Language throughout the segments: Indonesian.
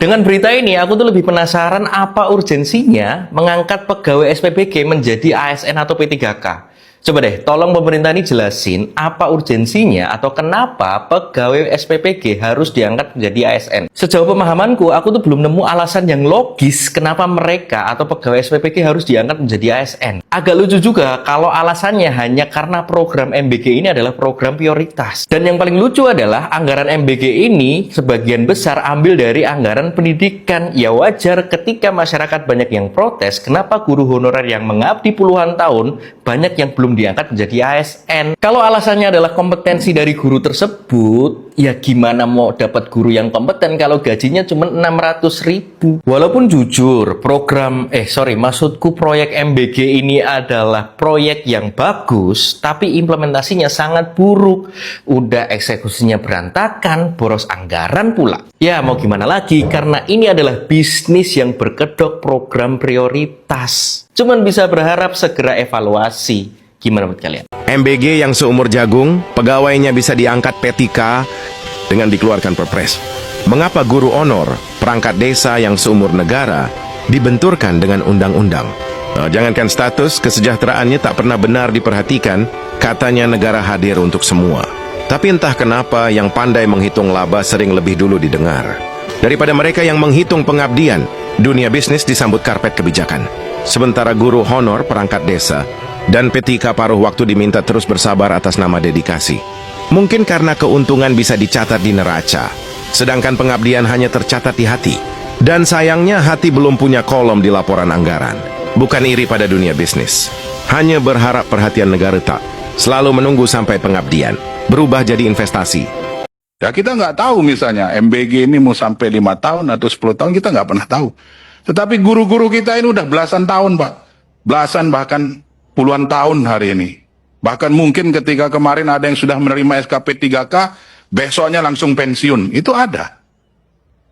Dengan berita ini, aku tuh lebih penasaran apa urgensinya mengangkat pegawai SPBG menjadi ASN atau P3K. Coba deh, tolong pemerintah ini jelasin apa urgensinya atau kenapa pegawai SPBG harus diangkat menjadi ASN. Sejauh pemahamanku, aku tuh belum nemu alasan yang logis kenapa mereka atau pegawai SPBG harus diangkat menjadi ASN. Agak lucu juga kalau alasannya hanya karena program MBG ini adalah program prioritas. Dan yang paling lucu adalah anggaran MBG ini sebagian besar ambil dari anggaran pendidikan. Ya wajar ketika masyarakat banyak yang protes, kenapa guru honorer yang mengabdi puluhan tahun banyak yang belum diangkat menjadi ASN. Kalau alasannya adalah kompetensi dari guru tersebut, ya gimana mau dapat guru yang kompeten kalau gajinya cuma 600.000. Walaupun jujur, maksudku proyek MBG ini adalah proyek yang bagus, tapi implementasinya sangat buruk. Udah eksekusinya berantakan, boros anggaran pula. Ya mau gimana lagi, karena ini adalah bisnis yang berkedok program prioritas. Cuman bisa berharap segera evaluasi. Gimana menurut kalian? MBG yang seumur jagung, pegawainya bisa diangkat P3K dengan dikeluarkan perpres. Mengapa guru honor, perangkat desa yang seumur negara, dibenturkan dengan undang-undang? Jangankan status, kesejahteraannya tak pernah benar diperhatikan, katanya negara hadir untuk semua. Tapi entah kenapa yang pandai menghitung laba sering lebih dulu didengar. Daripada mereka yang menghitung pengabdian, dunia bisnis disambut karpet kebijakan. Sementara guru honor, perangkat desa, dan P3K paruh waktu diminta terus bersabar atas nama dedikasi. Mungkin karena keuntungan bisa dicatat di neraca, sedangkan pengabdian hanya tercatat di hati. Dan sayangnya hati belum punya kolom di laporan anggaran. Bukan iri pada dunia bisnis, hanya berharap perhatian negara tak selalu menunggu sampai pengabdian berubah jadi investasi. Ya kita nggak tahu misalnya MBG ini mau sampai 5 tahun atau 10 tahun, kita nggak pernah tahu. Tetapi guru-guru kita ini udah belasan tahun, Pak. Belasan bahkan puluhan tahun hari ini. Bahkan mungkin ketika kemarin ada yang sudah menerima SKP 3K, besoknya langsung pensiun. Itu ada.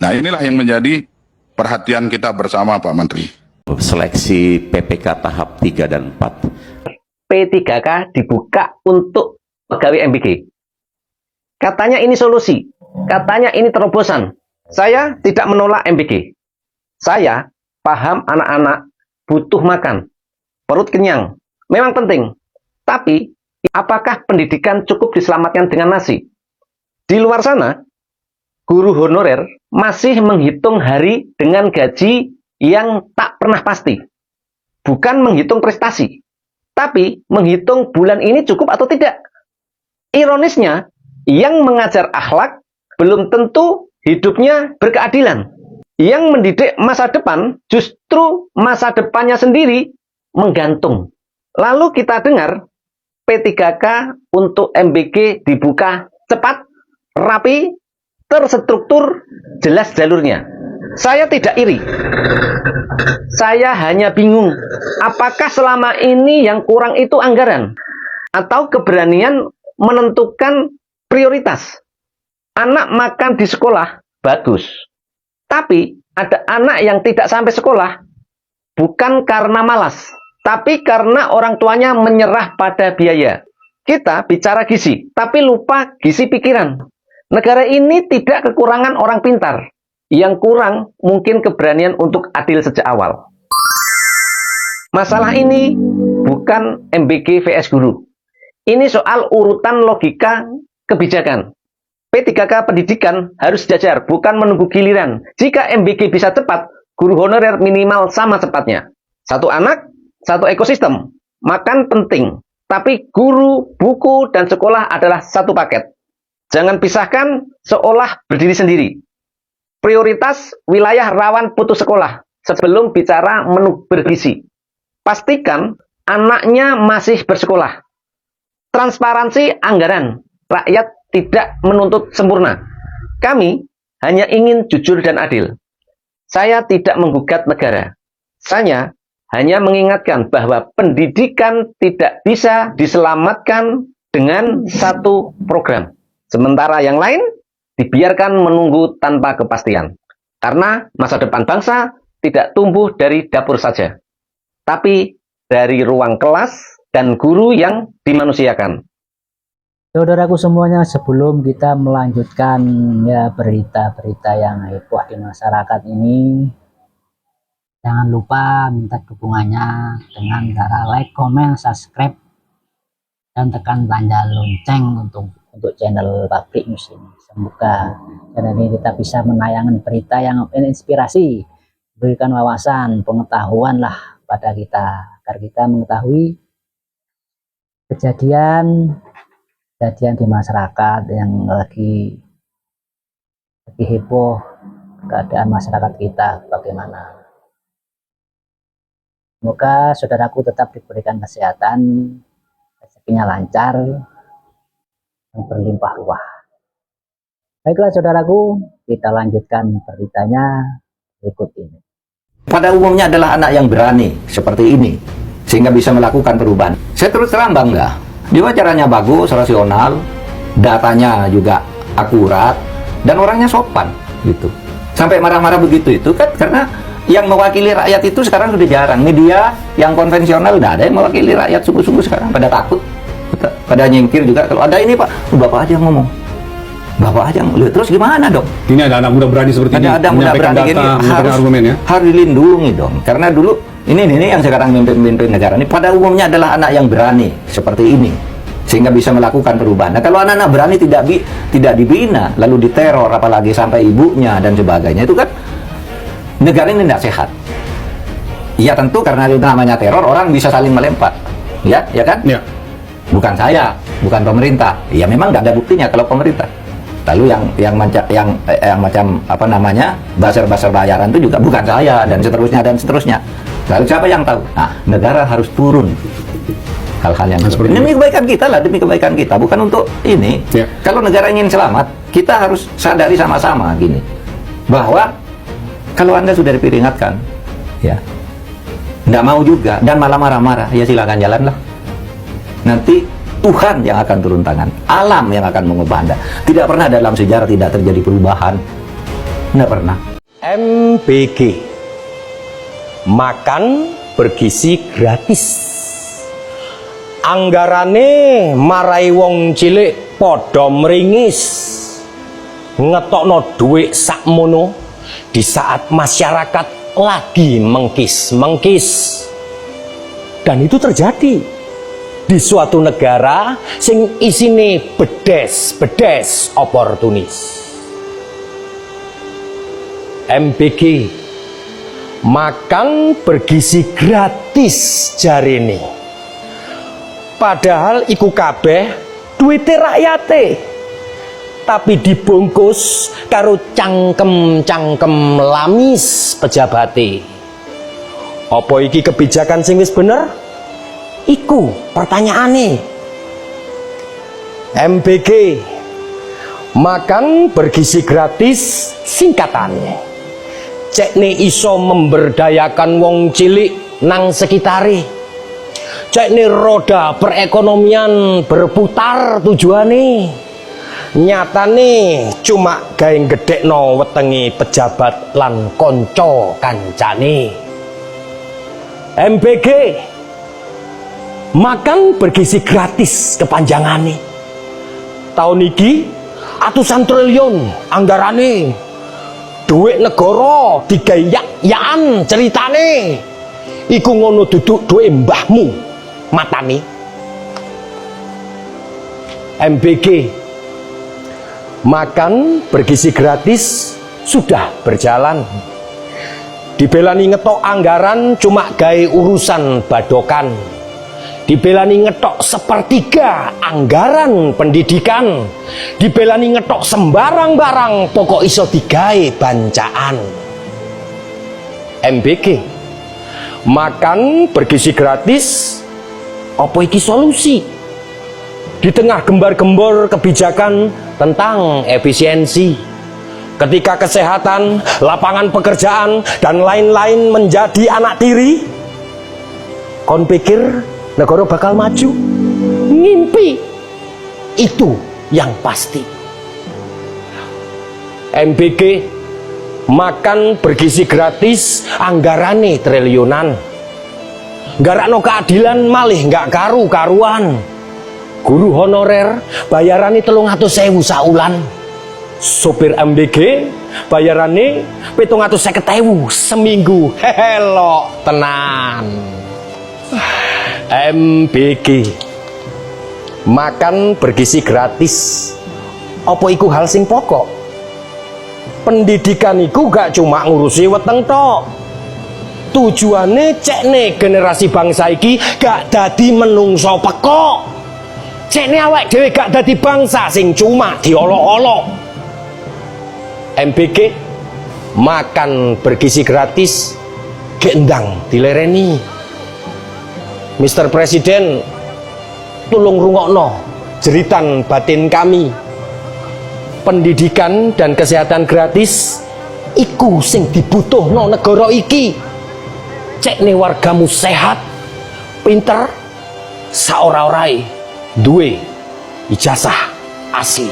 Nah inilah yang menjadi perhatian kita bersama Pak Menteri. Seleksi PPK tahap 3 dan 4. P3K dibuka untuk pegawai MBG. Katanya ini solusi. Katanya ini terobosan. Saya tidak menolak MBG. Saya paham anak-anak butuh makan. Perut kenyang. Memang penting. Tapi, apakah pendidikan cukup diselamatkan dengan nasi? Di luar sana, guru honorer masih menghitung hari dengan gaji yang tak pernah pasti. Bukan menghitung prestasi, tapi menghitung bulan ini cukup atau tidak. Ironisnya, yang mengajar akhlak belum tentu hidupnya berkeadilan. Yang mendidik masa depan, justru masa depannya sendiri menggantung. Lalu kita dengar P3K untuk MBG dibuka cepat, rapi, terstruktur, jelas jalurnya. Saya tidak iri. Saya hanya bingung, apakah selama ini yang kurang itu anggaran atau keberanian menentukan prioritas. Anak makan di sekolah, bagus. Tapi ada anak yang tidak sampai sekolah, bukan karena malas, tapi karena orang tuanya menyerah pada biaya. Kita bicara gizi, tapi lupa gizi pikiran. Negara ini tidak kekurangan orang pintar. Yang kurang mungkin keberanian untuk adil sejak awal. Masalah ini bukan MBG vs guru. Ini soal urutan logika kebijakan. P3K pendidikan harus sejajar, bukan menunggu giliran. Jika MBG bisa cepat, guru honorer minimal sama cepatnya. Satu anak, satu ekosistem. Makan penting, tapi guru, buku, dan sekolah adalah satu paket. Jangan pisahkan seolah berdiri sendiri. Prioritas wilayah rawan putus sekolah sebelum bicara menu bergizi. Pastikan anaknya masih bersekolah. Transparansi anggaran. Rakyat tidak menuntut sempurna. Kami hanya ingin jujur dan adil. Saya tidak menggugat negara. Saya hanya mengingatkan bahwa pendidikan tidak bisa diselamatkan dengan satu program. Sementara yang lain dibiarkan menunggu tanpa kepastian. Karena masa depan bangsa tidak tumbuh dari dapur saja, tapi dari ruang kelas dan guru yang dimanusiakan. Saudaraku semuanya, sebelum kita melanjutkan ya berita-berita yang heboh di masyarakat ini, jangan lupa minta dukungannya dengan cara like, comment, subscribe, dan tekan tanda lonceng untuk channel Public News ini. Semoga channel ini kita bisa menayangkan berita yang menginspirasi, berikan wawasan, pengetahuan lah pada kita, agar kita mengetahui kejadian di masyarakat yang lagi heboh, keadaan masyarakat kita bagaimana. Semoga saudaraku tetap diberikan kesehatan, rezekinya lancar, yang berlimpah ruah. Baiklah saudaraku, kita lanjutkan beritanya berikut ini. Pada umumnya adalah anak yang berani seperti ini, sehingga bisa melakukan perubahan. Saya terus terang bangga. Dia caranya bagus, rasional, datanya juga akurat, dan orangnya sopan gitu. Sampai marah-marah begitu itu kan karena yang mewakili rakyat itu sekarang sudah jarang. Media yang konvensional udah ada yang mewakili rakyat sungguh-sungguh sekarang, pada takut, pada nyingkir juga. Kalau ada ini Pak, Bapak aja yang ngomong. Bapak aja ngomong. Terus gimana dong? Ini ada anak muda berani seperti ini. Ada muda berani gini, harus dilindungi dong. Karena dulu ini yang sekarang memimpin negara ini pada umumnya adalah anak yang berani seperti ini, sehingga bisa melakukan perubahan. Nah, kalau anak-anak berani tidak dibina, lalu diteror, apalagi sampai ibunya dan sebagainya, itu kan negara ini tidak sehat. Ya tentu karena itu namanya teror, orang bisa saling melempar, ya kan? Ya. Bukan saya, bukan pemerintah. Ya memang tidak ada buktinya kalau pemerintah. Lalu yang macam apa namanya buzzer bayaran itu juga bukan saya, dan seterusnya. Lalu siapa yang tahu? Nah, negara harus turun hal-hal yang seperti ini. Demi kebaikan kita lah, demi kebaikan kita, bukan untuk ini. Ya. Kalau negara ingin selamat, kita harus sadari sama-sama gini, bahwa kalau Anda sudah diperingatkan, ya, nggak mau juga dan malah marah-marah, ya silakan jalanlah. Nanti Tuhan yang akan turun tangan, alam yang akan mengubah Anda. Tidak pernah dalam sejarah tidak terjadi perubahan, tidak pernah. MBG, makan bergizi gratis. Anggarane marai wong cilik podo meringis, ngetokno duit sakmono di saat masyarakat lagi mengkis. Dan itu terjadi di suatu negara sing isine bedes oportunis. MBG, makan bergizi gratis jarine. Padahal iku kabeh duwite rakyate, tapi dibungkus karo cangkem lamis pejabate. Apa iki kebijakan sing wis bener? Iku pertanyaane. MBG, makan bergizi gratis, singkatannya cekne iso memberdayakan wong cilik nang sekitare, cekne roda perekonomian berputar tujuane, nyatane cuma gawe gedhekno wetenge pejabat lan kanca kancane. MBG, makan bergizi gratis kepanjangane. Tahun iki atusan triliun anggarane. Duit negara digayak-yakan ceritane. Iku ngono duduk duit mbahmu matane. MBG, makan bergizi gratis sudah berjalan. Dibelani ngetok anggaran cuma gawe urusan badokan. Dibelani ngetok sepertiga anggaran pendidikan, dibelani ngetok sembarang barang pokok iso digawe bancaan. MBG, makan bergizi gratis, apa iki solusi? Di tengah gembar-gembor kebijakan tentang efisiensi, ketika kesehatan, lapangan pekerjaan, dan lain-lain menjadi anak tiri, kon pikir negara bakal maju? Ngimpi. Itu yang pasti. MBG, makan bergizi gratis, anggarane triliunan. Nggarakno keadilan malih nggak karu-karuan. Guru honorer bayarannya 300.000 saulan. Sopir MBG bayarannya 750.000 seminggu. Hello, tenan. MBG makan bergizi gratis. Apa iku hal sing pokok? Pendidikan iku gak cuma ngurusi weteng tok. Tujuannya cekne generasi bangsa iki gak dadi menungso pekok. Cekne awake dhewe gak dadi bangsa sing cuma diolok-olok. MBG makan bergizi gratis gendang dilereni. Mr. Presiden, tolong rungokno jeritan batin kami. Pendidikan dan kesehatan gratis iku sing dibutuhno negara iki. Cekne wargamu sehat, pinter, saora-orai duwe ijazah asli.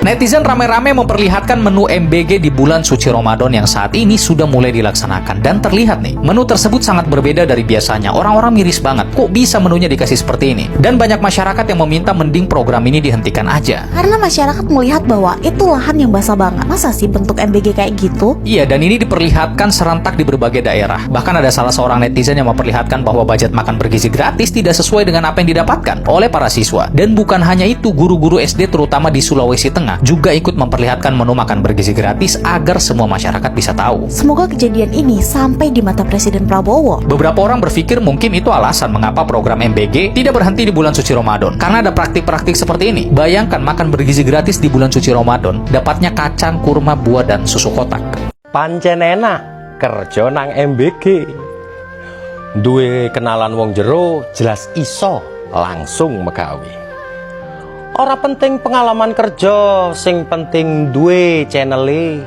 Netizen rame-rame memperlihatkan menu MBG di bulan suci Ramadan yang saat ini sudah mulai dilaksanakan. Dan terlihat nih, menu tersebut sangat berbeda dari biasanya. Orang-orang miris banget, kok bisa menunya dikasih seperti ini? Dan banyak masyarakat yang meminta mending program ini dihentikan aja. Karena masyarakat melihat bahwa itu lahan yang basah banget. Masa sih bentuk MBG kayak gitu? Iya, dan ini diperlihatkan serentak di berbagai daerah. Bahkan ada salah seorang netizen yang memperlihatkan bahwa budget makan bergizi gratis tidak sesuai dengan apa yang didapatkan oleh para siswa. Dan bukan hanya itu, guru-guru SD terutama di Sulawesi Tengah juga ikut memperlihatkan menu makan bergizi gratis agar semua masyarakat bisa tahu. Semoga kejadian ini sampai di mata Presiden Prabowo. Beberapa orang berpikir mungkin itu alasan mengapa program MBG tidak berhenti di bulan suci Ramadan. Karena ada praktik-praktik seperti ini. Bayangkan makan bergizi gratis di bulan suci Ramadan, dapatnya kacang, kurma, buah, dan susu kotak. Pancen enak kerja nang MBG. Duwe kenalan wong jero jelas iso langsung megawe. Ora penting pengalaman kerja, sing penting duwe channel-e.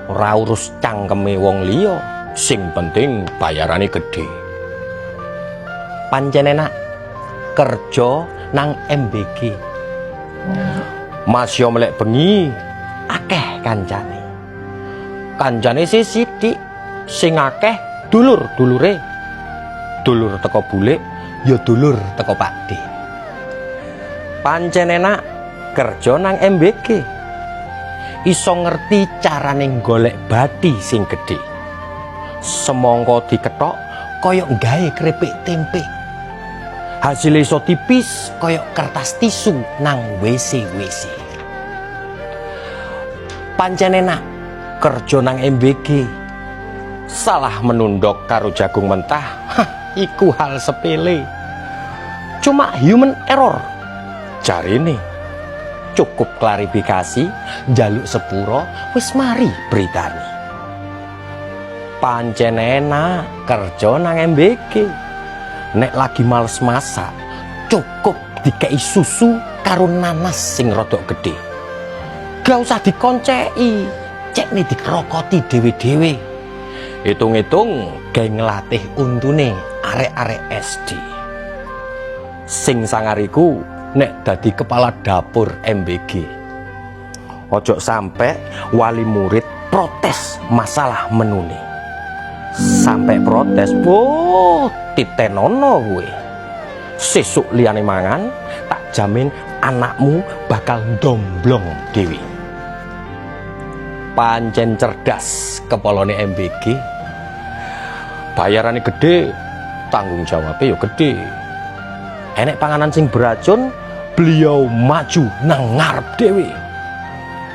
Ora urus cangkeme wong liya, sing penting bayarane gede. Pancen enak kerja nang MBG. Mas yo melek bengi akeh kancane. Kancane sithik, sing akeh dulur-dulure. Dulur teko bulik, ya dulur teko pakde. Pancen enak kerja nang MBG. Iso ngerti carane golek bathi sing gedhe. Semangka diketok kaya gawe krepek tempe. Hasilnya iso tipis kaya kertas tisu nang WC-WC. Pancen enak kerja nang MBG. Salah menundok karo jagung mentah, iku hal sepele. Cuma human error. Jarine cukup klarifikasi, njaluk sepuro, wis mari beritani. Pancen enak kerja nang MBG. Nek lagi males masak, cukup dikei susu karo nanas sing rodok gede. Gak usah dikonceki, cekne dikrokoti dewe-dewe. Hitung-hitung gawe ngelatih untune arek-arek SD. Sing sangariku nek dadi kepala dapur MBG. Ojo sampai wali murid protes masalah menune. Sampai protes, titenono gue. Sesuk liyane mangan, tak jamin anakmu bakal domblong dewi. Pancen cerdas kepolone MBG. Bayarane gede, tanggung jawabnya yo gede. Enek panganan sing beracun, beliau maju nang ngarep dewi.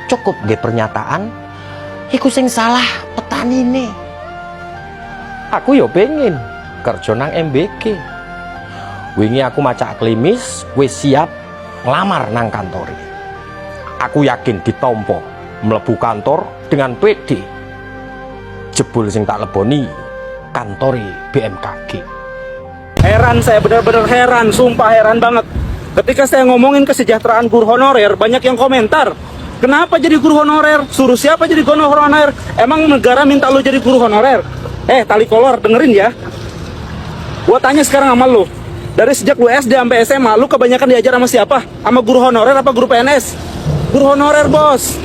Cukup nggih pernyataan, iku sing salah petanine. Aku yo pengen kerja nang MBG. Wingi aku macak klimis, wis siap ngelamar nang kantore. Aku yakin ditompo mlebu kantor dengan PD. Jebul sing tak leboni kantore BMKG. Heran saya, benar-benar heran, sumpah heran banget. Ketika saya ngomongin kesejahteraan guru honorer, banyak yang komentar. Kenapa jadi guru honorer? Suruh siapa jadi guru honorer? Emang negara minta lu jadi guru honorer? Tali kolor, dengerin ya. Gua tanya sekarang sama lu. Dari sejak lu SD sampai SMA, lu kebanyakan diajar sama siapa? Sama guru honorer apa guru PNS? Guru honorer, bos.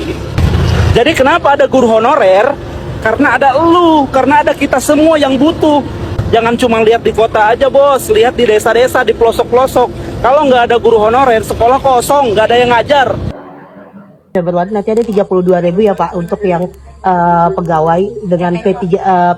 Jadi kenapa ada guru honorer? Karena ada lu, karena ada kita semua yang butuh. Jangan cuma lihat di kota aja bos, lihat di desa-desa, di pelosok-pelosok. Kalau nggak ada guru honorer, sekolah kosong, nggak ada yang ngajar. Berarti nanti ada 32.000 ya Pak untuk yang pegawai dengan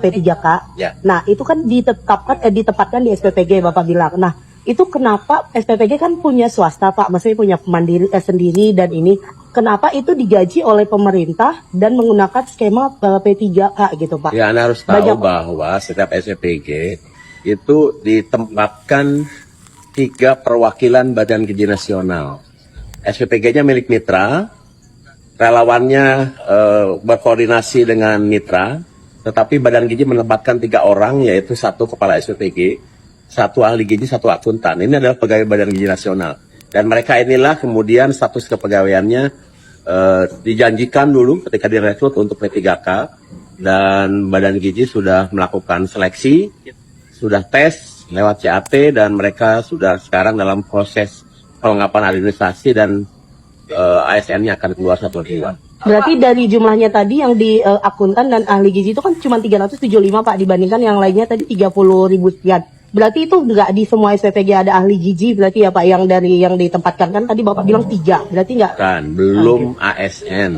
P3K. Ya. Nah itu kan ditempatkan di SPPG Bapak bilang. Nah itu kenapa SPPG kan punya swasta Pak, maksudnya punya mandiri sendiri dan ini. Kenapa itu digaji oleh pemerintah dan menggunakan skema P3K gitu Pak? Ya, Anda harus tahu bahwa setiap SPPG itu ditempatkan 3 perwakilan Badan Gizi Nasional. SPPG-nya milik mitra, relawannya berkoordinasi dengan mitra, tetapi Badan Gizi menempatkan 3 orang, yaitu 1 kepala SPPG, 1 ahli gizi, 1 akuntan. Ini adalah pegawai Badan Gizi Nasional. Dan mereka inilah kemudian status kepegawaiannya dijanjikan dulu ketika direkrut untuk P3K, dan Badan Gizi sudah melakukan seleksi, sudah tes lewat CAT, dan mereka sudah sekarang dalam proses pelengkapan administrasi dan ASN-nya akan keluar 1 bulan. Berarti dari jumlahnya tadi yang diakuntan dan ahli gizi itu kan cuma 375 Pak, dibandingkan yang lainnya tadi 30.000 sekian. Berarti itu nggak di semua SPPG ada ahli gizi berarti ya Pak, yang dari yang ditempatkan kan tadi Bapak bilang 3, berarti nggak? Kan, belum ASN.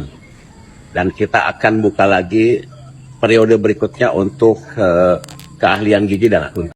Dan kita akan buka lagi periode berikutnya untuk keahlian gizi dan akuntan.